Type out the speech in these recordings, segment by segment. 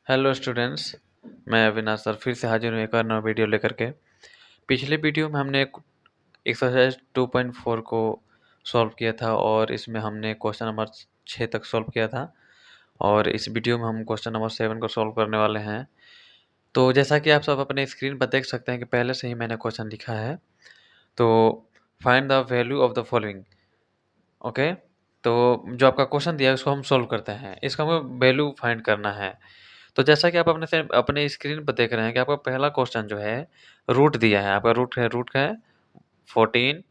Hello students. मैं Avinash sir फिर से हाजिर हूँ एक और नया वीडियो लेकर के। पिछले वीडियो में हमने एक्सरसाइज 2.4 को सॉल्व किया था और इसमें हमने क्वेश्चन नंबर 6 तक सॉल्व किया था और इस वीडियो में हम क्वेश्चन नंबर 7 को सॉल्व करने वाले हैं। तो जैसा कि आप सब अपने स्क्रीन पर देख सकते हैं कि पहले से ही मैंने क्वेश्चन लिखा है। तो find the value of the following. Okay, तो जो आपका क्वेश्चन दिया है उसको हम सॉल्व करते हैं। इसका हमें वैल्यू फाइंड करना है। तो जैसा कि आप अपने स्क्रीन पर देख रहे हैं कि आपका पहला क्वेश्चन जो है रूट दिया है। आपका रूट का है 14,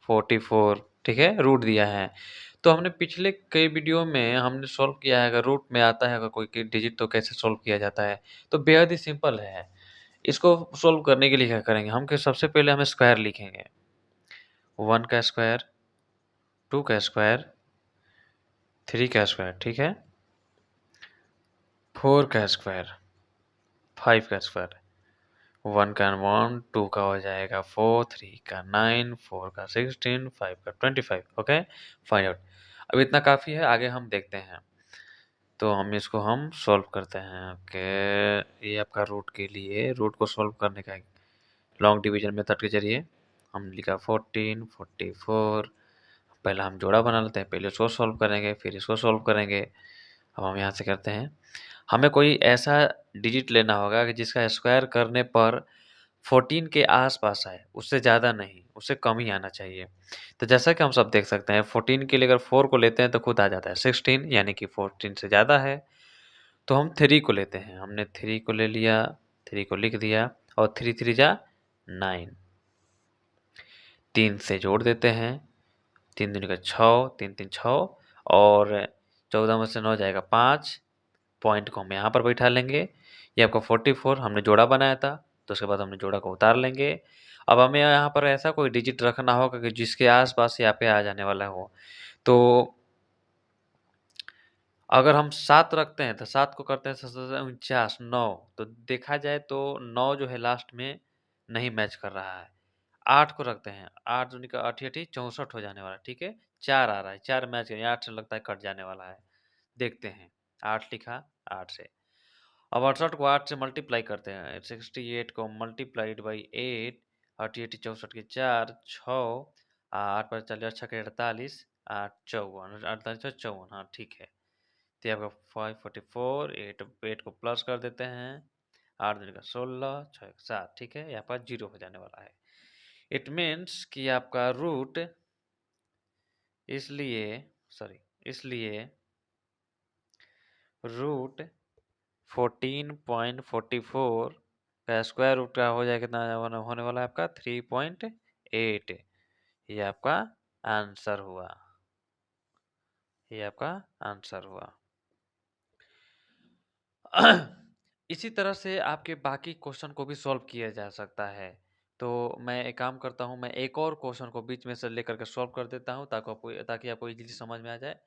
44, ठीक है, रूट दिया है। तो हमने पिछले कई वीडियो में हमने सॉल्व किया है। अगर रूट में आता है अगर कोई डिजिट तो कैसे सॉल्व किया जाता है। तो बेहद ही सिंपल है। इसको सॉल्व करने के लिए क्या करेंगे हम कि सबसे पहले हम स्क्वायर लिखेंगे। 1 का स्क्वायर, 2 का स्क्वायर, 3 का स्क्वायर, ठीक है, 4 का स्क्वायर, 5 का स्क्वायर, 1 का 1, 2 का हो जाएगा 4, 3 का 9, 4 का 16, 5 का 25। Okay, find out. अब इतना काफ़ी है, आगे हम देखते हैं। तो हम सॉल्व करते हैं। ओके, ये आपका रूट के लिए रूट को सॉल्व करने का लॉन्ग डिवीजन मेथड के जरिए हम लिखा 14, 44। पहला हम जोड़ा बना लेते हैं, पहले उसको सॉल्व करेंगे फिर इसको सॉल्व करेंगे। अब हम यहाँ से करते हैं। हमें कोई ऐसा डिजिट लेना होगा कि जिसका स्क्वायर करने पर 14 के आस-पास आए, उससे ज़्यादा नहीं, उससे कम ही आना चाहिए। तो जैसा कि हम सब देख सकते हैं 14 के लिए अगर 4 को लेते हैं तो खुद आ जाता है 16, यानी कि 14 से ज़्यादा है। तो हम 3 को लेते हैं, हमने 3 को ले लिया, 3 को लिख दिया और 3 3 जा 9। 3 से जोड़ देते हैं, 3 दूनी का 6, 3 3 6 और 14 में से 9 जाएगा 5। पॉइंट को हम यहाँ पर बैठा लेंगे। ये आपका 44 हमने जोड़ा बनाया था, तो उसके बाद हमने जोड़ा को उतार लेंगे। अब हमें यहाँ पर ऐसा कोई डिजिट रखना होगा कि जिसके आस-पास यहाँ पे आ जाने वाला हो। तो अगर हम 7 रखते हैं तो 7 को करते हैं 49, 9, तो देखा जाए तो 9 जो है लास्ट में नहीं मैच कर रहा है। 8 को रखते हैं, 8 दूनी का 8 8 64 हो जाने वाला है, ठीक है। 4 आ रहा है, 4 मैच नहीं, 8 से लगता है कट जाने वाला है। देखते हैं, 8 लिखा, 8 से। अब 68 को 8 से मल्टीप्लाई करते हैं, 68 को मल्टीप्लाइड बाई 8, 88 64 के 4, 6, 8 पर चलिए, 6 के 48, 8 54, 48 और 54, हाँ ठीक है। तो ये आपका 544, 8 को प्लस कर देते हैं, 8 दूनी का 16, 6 एक 7, ठीक है, यहाँ पर 0 हो जाने वाला है। इट मीन्स कि आपका रूट इसलिए रूट 14.44 का स्क्वायर रूट का हो जाएगा कितना होने वाला है आपका 3.8। ये आपका आंसर हुआ। ये आपका आंसर हुआ। इसी तरह से आपके बाकी क्वेश्चन को भी सॉल्व किया जा सकता है। तो मैं एक काम करता हूँ, मैं एक और क्वेश्चन को बीच में से लेकर के सॉल्व कर देता हूँ ताकि आपको इजीली समझ में आ जाए।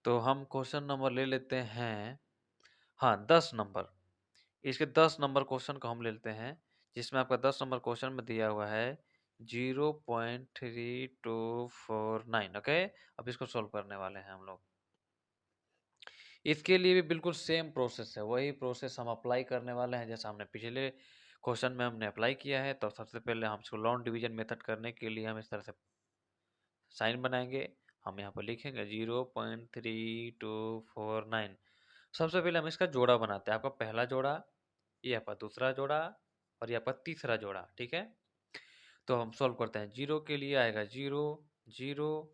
तो हम क्वेश्चन नंबर ले लेते हैं, हाँ 10 नंबर। इसके 10 नंबर क्वेश्चन को हम ले लेते हैं, जिसमें आपका 10 नंबर क्वेश्चन में दिया हुआ है 0.3249। ओके, अब इसको सॉल्व करने वाले हैं हम लोग। इसके लिए भी बिल्कुल सेम प्रोसेस है, वही प्रोसेस हम अप्लाई करने वाले हैं जैसा हमने पिछले क्वेश्चन में हमने अप्लाई किया है। तो सबसे पहले हम इसको लॉन्ग डिवीजन मेथड करने के लिए हम इस तरह से साइन बनाएंगे। हम यहाँ पर लिखेंगे 0.3249। सबसे पहले हम इसका जोड़ा बनाते हैं। आपका पहला जोड़ा, ये आपका दूसरा जोड़ा और ये आपका तीसरा जोड़ा, ठीक है। तो हम सॉल्व करते हैं। 0 के लिए आएगा 0 0,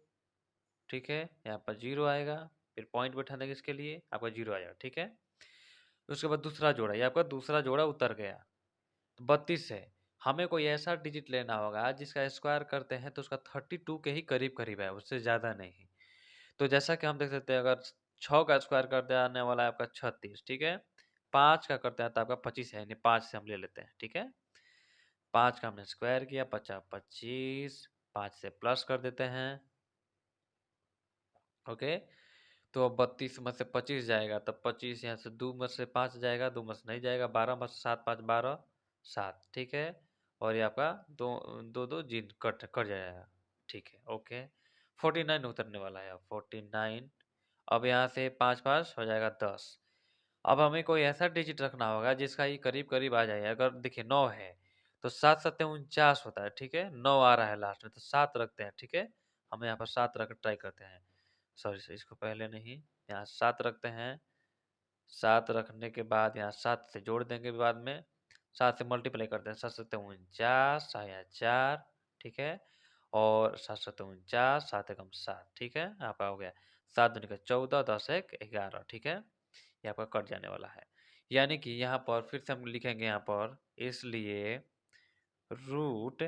ठीक है, यहाँ पर 0 आएगा, फिर पॉइंट बैठा देंगे इसके लिए, आपका 0 आ जाएगा, ठीक है। उसके बाद दूसरा जोड़ा, ये आपका दूसरा जोड़ा उतर गया, तो 32 है। हमें कोई ऐसा डिजिट लेना होगा जिसका स्क्वायर करते हैं तो उसका 32 के ही करीब करीब है, उससे ज़्यादा नहीं। तो जैसा कि हम देख सकते हैं, अगर 6 का स्क्वायर करते आने वाला है आपका 36, ठीक है। 5 का करते हैं तो आपका 25 है, यानी 5 से हम ले लेते हैं, ठीक है। 5 का हमने स्क्वायर किया, 50 25, 5 से प्लस कर देते हैं। ओके, तो अब 32 में से 25 जाएगा, तब 25 यहाँ से 2 में से 5 जाएगा, 2 में से नहीं जाएगा, 12 में से 7 5 12 7, ठीक है। और ये आपका दो दो दो जीरो कट कट जाएगा, ठीक है। ओके, 49 उतरने वाला है, 49। अब यहाँ से 5 5 हो जाएगा 10, अब हमें कोई ऐसा डिजिट रखना होगा जिसका ये करीब-करीब आ जाए। अगर देखिए 9 है, तो 7 सत्ते 49 होता है, ठीक है? 9 आ रहा है लास्ट में, तो 7 रखते हैं, ठीक है? हम यहाँ पर 7 रख ट्राई करते हैं। सॉरी सर, इसको पहले नहीं, यहाँ 7 रखते हैं। 7 रखने के बाद यहाँ 7 से जोड़ देंगे बाद में, 7 से मल्टीप्लाई करते हैं, 7 सत्ते 49, आया 4, ठीक है? और 7 सत्ते 49, 7 एकम 7, ठीक है? आपका हो गया 7 दूनी का 14, 10 एक 11, ठीक है? ये आपका कट जाने वाला है। यानी कि यहाँ पर फिर से हम लिखेंगे यहाँ पर, इसलिए रूट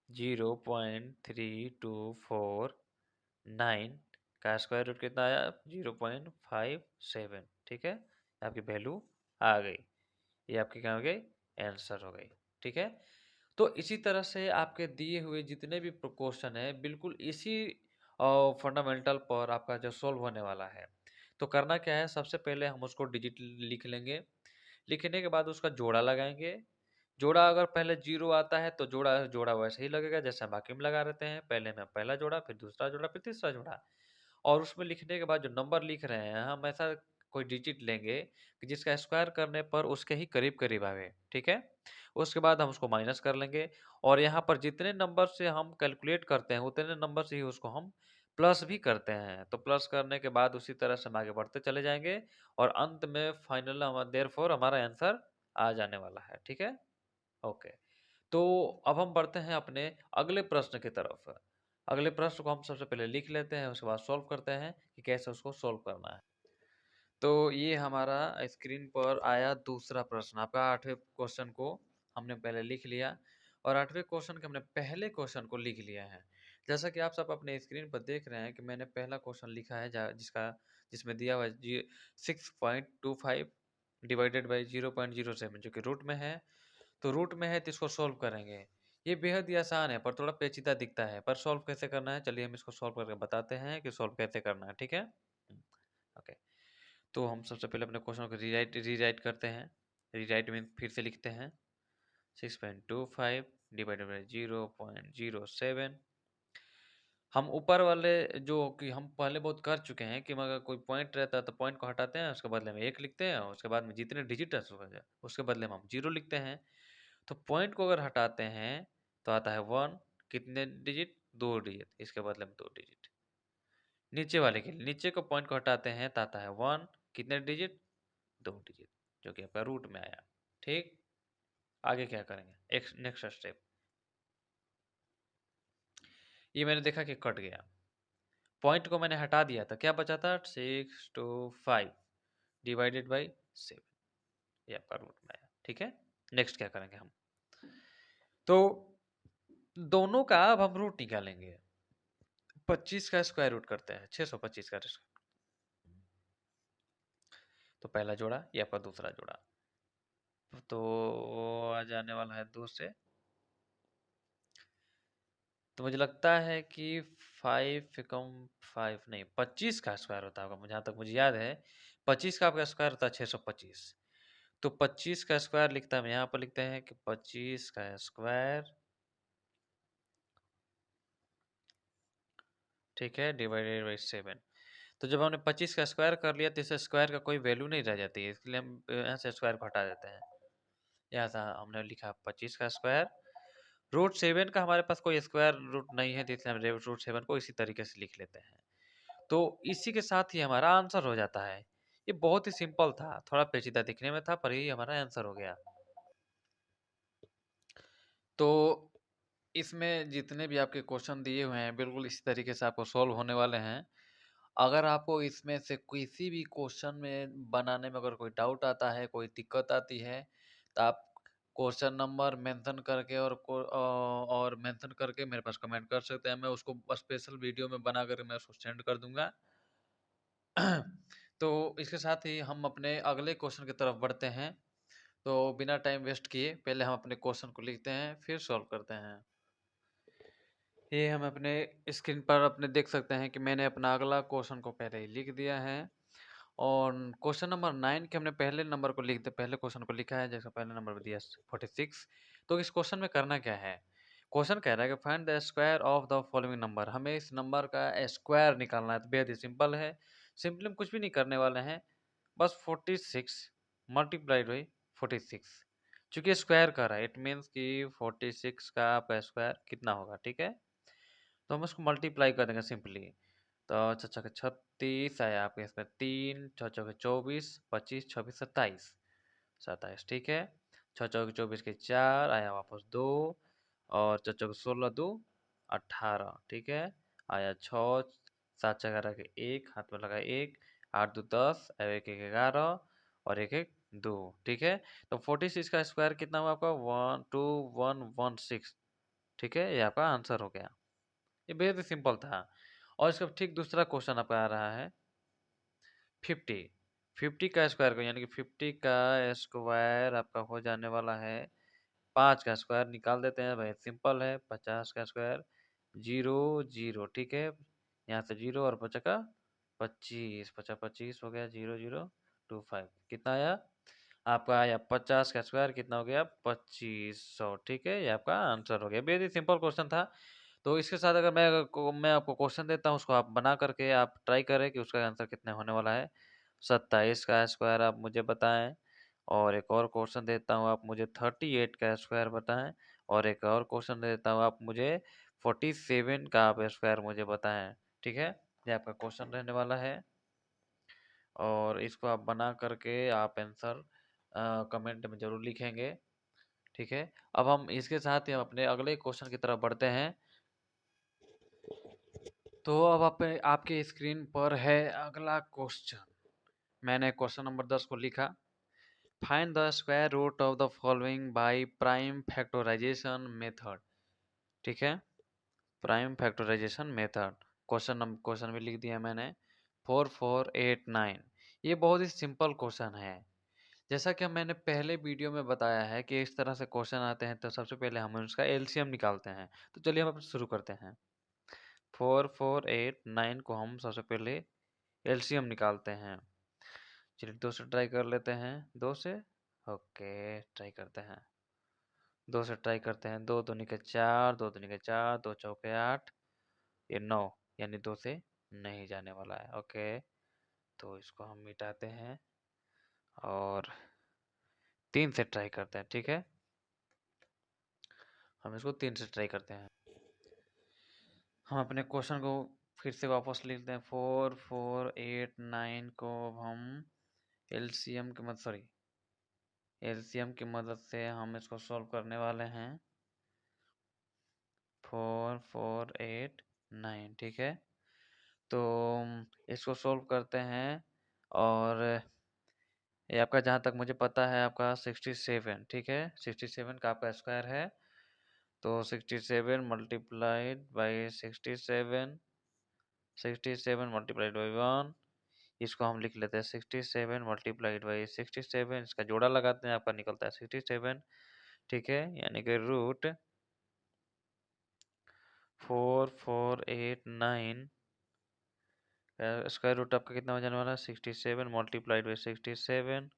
0.3249 का स्क्वायर रूट कितना आया? 0.57, ठीक है? आपकी वैल्यू आ गई। ये आपकी क्या हो गई? आंसर हो गई, ठीक है? तो इसी तरह से आपके दिए हुए जितने भी क्वेश्चन है बिल्कुल इसी फंडामेंटल पर आपका जो सॉल्व होने वाला है। तो करना क्या है, सबसे पहले हम उसको डिजिट लिख लेंगे। लिखने के बाद उसका जोड़ा लगाएंगे। जोड़ा अगर पहले 0 आता है तो जोड़ा जोड़ा वैसे ही लगेगा जैसा बाकी में लगा रहते हैं। पहले में पहला जोड़ा, फिर दूसरा जोड़ा, फिर तीसरा जोड़ा। और उसमें लिखने के बाद जो नंबर लिख रहे हैं हम ऐसा कोई डिजिट लेंगे कि जिसका स्क्वायर करने पर उसके ही करीब-करीब आवे, ठीक है? उसके बाद हम उसको माइनस कर लेंगे और यहाँ पर जितने नंबर से हम कैलकुलेट करते हैं उतने नंबर से ही उसको हम प्लस भी करते हैं। तो प्लस करने के बाद उसी तरह से हम आगे बढ़ते चले जाएँगे और अंत में फाइनल देयरफॉर हमारा आंसर आ जाने वाला है, ठीक है? ओके। तो अब हम बढ़ते हैं अपने अगले प्रश्न की तरफ। अगले प्रश्न को हम सबसे पहले लिख लेते हैं, उसके बाद सॉल्व करते हैं कि कैसे उसको सॉल्व करना है। तो ये हमारा स्क्रीन पर आया दूसरा प्रश्न। आपका 8वें क्वेश्चन को हमने पहले लिख लिया और 8वें क्वेश्चन के हमने पहले क्वेश्चन को लिख लिया है। जैसा कि आप सब अपने स्क्रीन पर देख रहे हैं कि मैंने पहला क्वेश्चन लिखा है जिसमें दिया हुआ है 6.25 डिवाइडेड बाय 0.07 जो कि रूट में है। तो रूट में है तो इसको सॉल्व करेंगे। ये बेहद ही आसान है पर थोड़ा पेचीदा दिखता है, पर सॉल्व कैसे करना है चलिए हम इसको सॉल्व करके बताते हैं कि सॉल्व कैसे करना है, ठीक है? ओके। तो हम सबसे पहले अपने क्वेश्चन को रीराइट करते हैं। रीराइट में फिर से लिखते हैं 6.25 डिवाइडेड बाय 0.07। हम ऊपर वाले जो कि हम पहले बहुत कर चुके हैं कि अगर कोई पॉइंट रहता है तो पॉइंट को हटाते हैं, उसके बदले में 1 लिखते हैं और उसके बाद में जितने डिजिट है उसके बदले में हम 0 लिखते हैं। तो पॉइंट को अगर हटाते हैं तो आता है 1, कितने डिजिट? 2 डिजिट, इसके बदले में 2 डिजिट। नीचे वाले के लिए नीचे को पॉइंट को हटाते हैं तो आता है 1, कितने डिजिट? 2 डिजिट, जो कि आपका रूट में आया, ठीक? आगे क्या करेंगे? नेक्स्ट स्टेप, ये मैंने देखा कि कट गया। पॉइंट को मैंने हटा दिया था, क्या बचा था? 625 डिवाइडेड बाई 7, ये आपका रूट में आया, ठीक है? नेक्स्ट क्या करेंगे हम? तो दोनों का अब हम रूट निकालेंगे। 25 का स्क्वायर रूट करते हैं, 625 का तो पहला जोड़ा, ये आपका दूसरा जोड़ा। तो आ जाने वाला है 2 से। तो मुझे लगता है कि 5 एकम 5 नहीं, 25 का स्क्वायर होता होगा, जहाँ तक मुझे याद है। 25 का आपका स्क्वायर होता है 625। तो 25 का स्क्वायर लिखता है, हम यहाँ पर लिखते हैं कि 25 का स्क्वायर, ठीक है, डिवाइडेड बाई 7। तो जब हमने 25 का स्क्वायर कर लिया तो इस स्क्वायर का कोई वैल्यू नहीं रह जाती है, इसलिए हम यहाँ से स्क्वायर को हटा देते हैं। यहाँ से हमने लिखा 25 का स्क्वायर, रूट 7 का हमारे पास कोई स्क्वायर रूट नहीं है, तो इसलिए हम रूट 7 को इसी तरीके से लिख लेते हैं। तो इसी के साथ ही हमारा आंसर हो जाता है। ये बहुत ही सिंपल था, थोड़ा पेचीदा दिखने में था पर यही हमारा आंसर हो गया। तो इसमें जितने भी आपके क्वेश्चन दिए हुए हैं बिल्कुल इसी तरीके से आपको सॉल्व होने वाले हैं। अगर आपको इसमें से किसी भी क्वेश्चन में बनाने में अगर कोई डाउट आता है, कोई दिक्कत आती है, तो आप क्वेश्चन नंबर मेंशन करके और मेंशन करके मेरे पास कमेंट कर सकते हैं। मैं उसको स्पेशल वीडियो में बना कर मैं उसको सेंड कर दूँगा। तो इसके साथ ही हम अपने अगले क्वेश्चन की तरफ बढ़ते हैं। तो बिना टाइम वेस्ट किए पहले हम अपने क्वेश्चन को लिखते हैं, फिर सॉल्व करते हैं। ये हम अपने स्क्रीन पर अपने देख सकते हैं कि मैंने अपना अगला क्वेश्चन को पहले ही लिख दिया है और क्वेश्चन नंबर 9 के हमने पहले क्वेश्चन को लिखा है, जैसा पहले नंबर पे दिया 46। तो इस क्वेश्चन में करना क्या है? क्वेश्चन कह रहा है कि find the square of the following number. हमें इस नंबर का स्क्वायर निकालना है, तो बेहद ही सिंपल है। सिंपली हम कुछ भी नहीं करने वाले हैं, बस 46 मल्टीप्लाइड बाई 46, चूँकि स्क्वायर कर रहा है, इट मीन्स कि 46 का आपका स्क्वायर कितना होगा, ठीक है? तो हम उसको मल्टीप्लाई कर देंगे सिंपली। तो 6 छक्के 36 आया आपके इसमें 3, 6 चौके 24, 25, 26, 27, 27, ठीक है? 6 चौके 24 के 4 आया वापस 2 और 6 चौके 16 2 18, ठीक है? आया 6, 7 छक्का रखे 1, हाथ में लगा 1, 8 2 10 और 1 1 11 और 1 1 2, ठीक है? तो 46 का स्क्वायर कितना हुआ आपका 12116, ठीक है? ये आपका आंसर हो गया। ये बेहद ही सिंपल था। और इसका ठीक दूसरा क्वेश्चन आपका आ रहा है 50। 50 का स्क्वायर यानी कि 50 का स्क्वायर आपका हो जाने वाला है 5 का स्क्वायर निकाल देते हैं भाई, सिंपल है। 50 का स्क्वायर 0 0, ठीक है? यहाँ से 0 और 5 का 25, 50 25 हो गया 0 0 2 5, कितना आया? आपका आया 50 का स्क्वायर कितना हो गया 2500, ठीक है? ये आपका आंसर हो गया। बेहद ही सिंपल क्वेश्चन था। तो इसके साथ अगर मैं आपको क्वेश्चन देता हूँ, उसको आप बना करके आप ट्राई करें कि उसका आंसर कितने होने वाला है। 27 का स्क्वायर आप मुझे बताएं, और एक और क्वेश्चन देता हूँ, आप मुझे 38 का स्क्वायर बताएं, और एक और क्वेश्चन देता हूँ, आप मुझे 47 का आप स्क्वायर मुझे बताएं, ठीक है? ये आपका क्वेश्चन रहने वाला है, और इसको आप बना करके आप आंसर कमेंट में ज़रूर लिखेंगे, ठीक है? अब हम इसके साथ ही हम अपने अगले क्वेश्चन की तरफ बढ़ते हैं। तो अब आपके स्क्रीन पर है अगला क्वेश्चन। मैंने क्वेश्चन नंबर 10 को लिखा। Find the square root of the following by prime factorisation method, ठीक है? Prime factorisation method. क्वेश्चन भी लिख दिया मैंने 4489। ये बहुत ही सिंपल क्वेश्चन है। जैसा कि मैंने पहले वीडियो में बताया है कि इस तरह से क्वेश्चन आते हैं तो सबसे पहले हम उसका एलसीएम निकालते हैं। तो चलिए हम अब शुरू करते हैं। 4489 को हम सबसे पहले एलसीएम निकालते हैं। चलिए 2 से ट्राई कर लेते हैं। 2 से ओके, ट्राई करते हैं। 2 से ट्राई करते हैं। 2 दूनी के 4, 2 दूनी के 4, 2 चौके 8, ये 9, यानी 2 से नहीं जाने वाला है। ओके, तो इसको हम मिटाते हैं और 3 से ट्राई करते हैं, ठीक है? हम इसको 3 से ट्राई करते हैं। हम अपने क्वेश्चन को फिर से वापस लिखते हैं। 4489 को हम एलसीएम की मदद से हम इसको सॉल्व करने वाले हैं। 4489, ठीक है? तो इसको सॉल्व करते हैं, और ये आपका जहाँ तक मुझे पता है आपका 67, ठीक है? 67 का आपका स्क्वायर है। तो 67 मल्टीप्लाइड बाई 67, 67 मल्टीप्लाइड बाई 1, इसको हम लिख लेते हैं 67 मल्टीप्लाइड बाई 67, इसका जोड़ा लगाते हैं, आपका निकलता है 67, ठीक है? यानी कि रूट 4489 स्क्वायर रूट आपका कितना हो जाने वाला है 67 मल्टीप्लाइड बाई 67,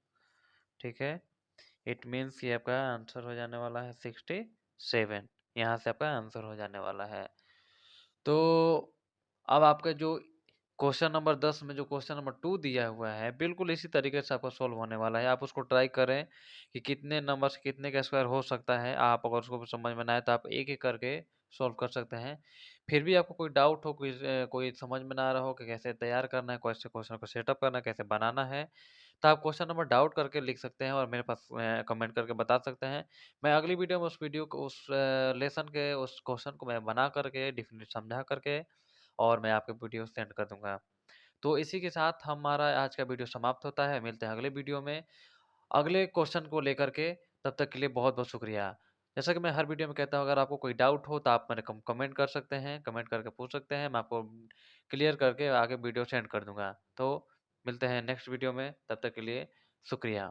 ठीक है? इट मीन्स ये आपका आंसर हो जाने वाला है 67। यहाँ से आपका आंसर हो जाने वाला है। तो अब आपका जो क्वेश्चन नंबर 10 में जो क्वेश्चन नंबर 2 दिया हुआ है, बिल्कुल इसी तरीके से आपका सॉल्व होने वाला है। आप उसको ट्राई करें कि कितने नंबर से कितने का स्क्वायर हो सकता है। आप अगर उसको समझ में ना आए तो आप एक-एक करके सॉल्व कर सकते हैं। फिर भी आपको कोई डाउट हो, कोई समझ में ना आ रहा हो कि कैसे तैयार करना है, कैसे क्वेश्चन को सेटअप करना है, कैसे बनाना है, तो आप क्वेश्चन नंबर डाउट करके लिख सकते हैं और मेरे पास कमेंट करके बता सकते हैं। मैं अगली वीडियो में उस वीडियो को, उस लेसन के उस क्वेश्चन को मैं बना करके डेफिनिट समझा करके और मैं आपको वीडियो सेंड कर दूँगा। तो इसी के साथ हमारा आज का वीडियो समाप्त होता है। मिलते हैं अगले वीडियो में, अगले क्वेश्चन को लेकर के। तब तक के लिए बहुत-बहुत शुक्रिया। जैसा कि मैं हर वीडियो में कहता हूँ, अगर आपको कोई डाउट हो तो आप मेरे कमेंट कर सकते हैं, कमेंट करके पूछ सकते हैं। मैं आपको क्लियर करके आगे वीडियो सेंड कर दूँगा। तो मिलते हैं नेक्स्ट वीडियो में, तब तक के लिए शुक्रिया।